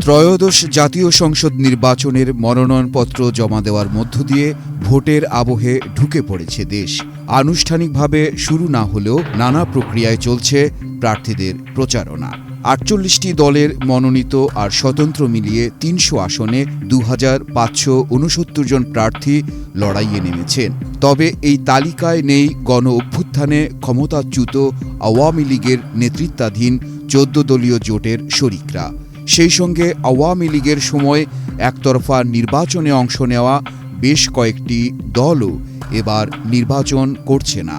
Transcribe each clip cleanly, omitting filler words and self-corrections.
ত্রয়োদশ জাতীয় সংসদ নির্বাচনের মনোনয়নপত্র জমা দেওয়ার মধ্য দিয়ে ভোটের আবহে ঢুকে পড়েছে দেশ। আনুষ্ঠানিকভাবে শুরু না হলেও নানা প্রক্রিয়ায় চলছে প্রার্থীদের প্রচারণা। ৪৮টি দলের মনোনীত আর স্বতন্ত্র মিলিয়ে ৩০০ আসনে ২৫৬৯ জন প্রার্থী লড়াইয়ে নেমেছেন। তবে এই তালিকায় নেই গণ অভ্যুত্থানে ক্ষমতাচ্যুত আওয়ামী লীগের নেতৃত্বাধীন ১৪ দলীয় জোটের শরিকরা। সেই সঙ্গে আওয়ামী লীগের সময় একতরফা নির্বাচনে অংশ নেওয়া বেশ কয়েকটি দলও এবার নির্বাচন করছে না।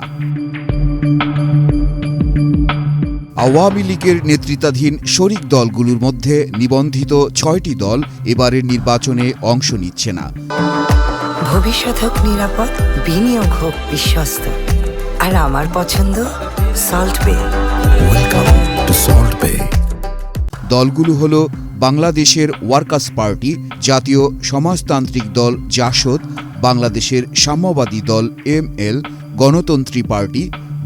আওয়ামী লীগের নেতৃত্বাধীন শরিক দলগুলোর মধ্যে নিবন্ধিত ৬টি দল এবারের নির্বাচনে অংশ নিচ্ছে না। ভবিষ্যৎ হোক নিরাপদ, বিনিয়োগ হোক বিশ্বস্ত, আর আমার পছন্দ সল্ট বে। ওয়েলকাম টু সল্ট বে। দলগুলো হলো বাংলাদেশের ওয়ার্কার্স পার্টি, জাতীয় সমাজতান্ত্রিক দল জাসদ, বাংলাদেশের Samyabadi Dal ML, Gonotontri party,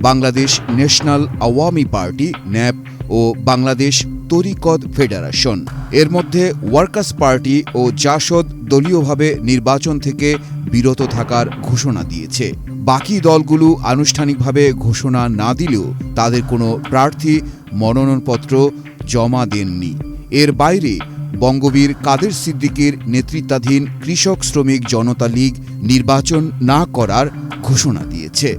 Bangladesh national Awami party NAP ও বাংলাদেশ তরিকত ফেডারেশন। এর মধ্যে ওয়ার্কার্স পার্টি ও জাসদ দলীয়ভাবে নির্বাচন থেকে বিরত থাকার ঘোষণা দিয়েছে। বাকি দলগুলো আনুষ্ঠানিকভাবে ঘোষণা না দিলেও তাদের কোনো প্রার্থী মনোনয়নপত্র জমা দেননি। এর বাইরে বঙ্গবীর কাদের সিদ্দিকীর নেতৃত্বাধীন কৃষক শ্রমিক জনতা লীগ নির্বাচন না করার ঘোষণা দিয়েছে।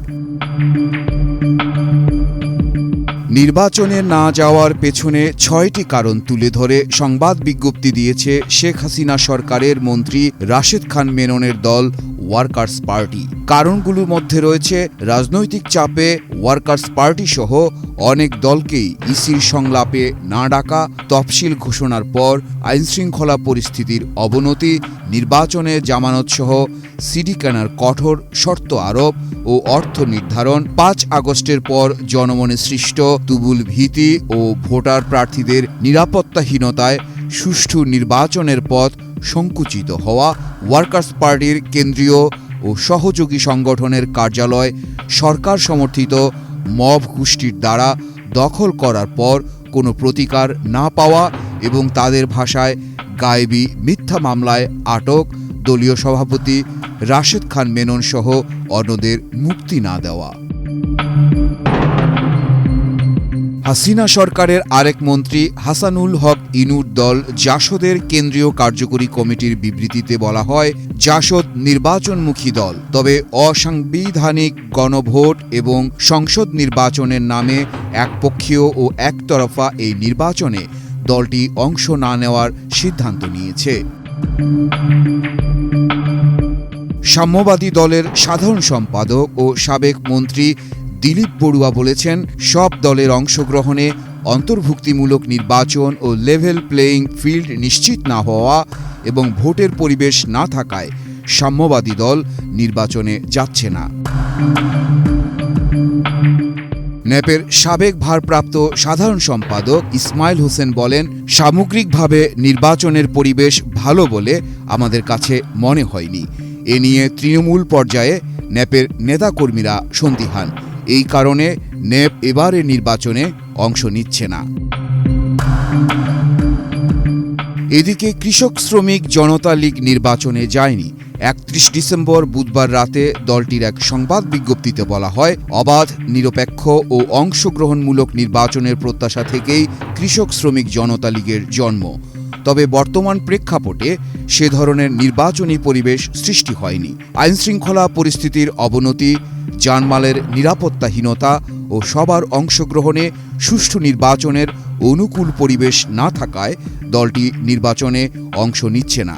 নির্বাচনে না যাওয়ার পেছনে ৬টি কারণ তুলে ধরে সংবাদ বিজ্ঞপ্তি দিয়েছে শেখ হাসিনা সরকারের মন্ত্রী রাশেদ খান মেননের দল ওয়ার্কার্স পার্টি। কারণগুলোর মধ্যে রয়েছে রাজনৈতিক চাপে ওয়ার্কার্স পার্টি সহ অনেক দলকেই ইসির সংলাপে না ডাকা, তফসিল ঘোষণার পর আইনশৃঙ্খলা পরিস্থিতির অবনতি, নির্বাচনে জামানতসহ সিডি কেনার কঠোর শর্ত আরোপ ও অর্থ নির্ধারণ, ৫ আগস্টের পর জনমনে সৃষ্ট তুমুল ভীতি ও ভোটার প্রার্থীদের নিরাপত্তাহীনতায় সুষ্ঠু নির্বাচনের পথ সংকুচিত হওয়া, ওয়ার্কার্স পার্টির কেন্দ্রীয় ও সহযোগী সংগঠনের কার্যালয় সরকার সমর্থিত মব গোষ্ঠীর দ্বারা দখল করার পর কোনো প্রতিকার না পাওয়া এবং তাদের ভাষায় গায়েবী মিথ্যা মামলায় আটক দলীয় সভাপতি রাশেদ খান মেনন সহ অন্যদের মুক্তি না দেওয়া। হাসিনা সরকারের আরেক মন্ত্রী হাসানুল হক ইনুর দল জাসদের কেন্দ্রীয় কার্যকরী কমিটির বিবৃতিতে বলা হয়, জাসদ নির্বাচনমুখী দল, তবে অসাংবিধানিক গণভোট এবং সংসদ নির্বাচনের নামে একপক্ষীয় ও একতরফা এই নির্বাচনে দলটি অংশ না নেওয়ার সিদ্ধান্ত নিয়েছে। সাম্যবাদী দলের সাধারণ সম্পাদক ও সাবেক মন্ত্রী দিলীপ বড়ুয়া বলেছেন, সব দলের অংশগ্রহণে অন্তর্ভুক্তিমূলক নির্বাচন ও লেভেল প্লেয়িং ফিল্ড নিশ্চিত না হওয়া এবং ভোটের পরিবেশ না থাকায় সাম্যবাদী দল নির্বাচনে যাচ্ছে না। ন্যাপের সাবেক ভারপ্রাপ্ত সাধারণ সম্পাদক ইসমাইল হোসেন বলেন, সামগ্রিকভাবে নির্বাচনের পরিবেশ ভালো বলে আমাদের কাছে মনে হয়নি। এ নিয়ে তৃণমূল পর্যায়ে ন্যাপের নেতাকর্মীরা সন্দিহান। এই কারণে ন্যাপ এবারের নির্বাচনে অংশ নিচ্ছে না। এদিকে কৃষক শ্রমিক জনতা লীগ নির্বাচনে যায়নি। ৩১ ডিসেম্বর বুধবার রাতে দলটির এক সংবাদ বিজ্ঞপ্তিতে বলা হয়, অবাধ, নিরপেক্ষ ও অংশগ্রহণমূলক নির্বাচনের প্রত্যাশা থেকেই কৃষক শ্রমিক জনতা লীগের জন্ম। তবে বর্তমান প্রেক্ষাপটে সে ধরনের নির্বাচনী পরিবেশ সৃষ্টি হয়নি। আইনশৃঙ্খলা পরিস্থিতির অবনতি, জানমালের নিরাপত্তাহীনতা ও সবার অংশগ্রহণে সুষ্ঠু নির্বাচনের অনুকূল পরিবেশ না থাকায় দলটি নির্বাচনে অংশ নিচ্ছে না।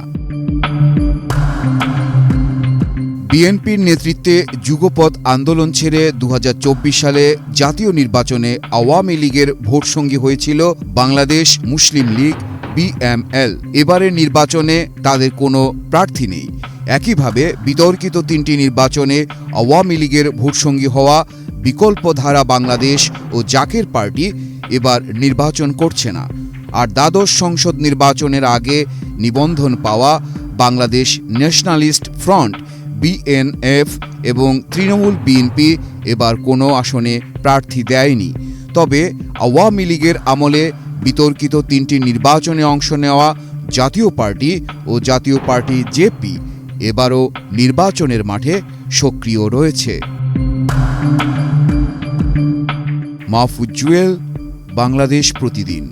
বিএনপির নেতৃত্বে যুগপৎ আন্দোলন ছেড়ে ২০২৪ সালে জাতীয় নির্বাচনে আওয়ামী লীগের ভোটসঙ্গী হয়েছিল বাংলাদেশ মুসলিম লীগ BML। এবারের নির্বাচনে তাদের কোনো প্রার্থী নেই। একইভাবে বিতর্কিত ৩টি নির্বাচনে আওয়ামী লীগের ভোটসঙ্গী হওয়া বিকল্পধারা বাংলাদেশ ও জাকের পার্টি এবার নির্বাচন করছে না। আর দ্বাদশ সংসদ নির্বাচনের আগে নিবন্ধন পাওয়া বাংলাদেশ ন্যাশনালিস্ট ফ্রন্ট BNF এবং তৃণমূল বিএনপি এবার কোনো আসনে প্রার্থী দেয়নি। তবে আওয়ামী লীগের আমলে বিতর্কিত তিনটি নির্বাচনে অংশ নেওয়া জাতীয় পার্টি ও জাতীয় পার্টি জেপি এবারও নির্বাচনের মাঠে সক্রিয় রয়েছে। মাহফুজ জুয়েল, বাংলাদেশ প্রতিদিন।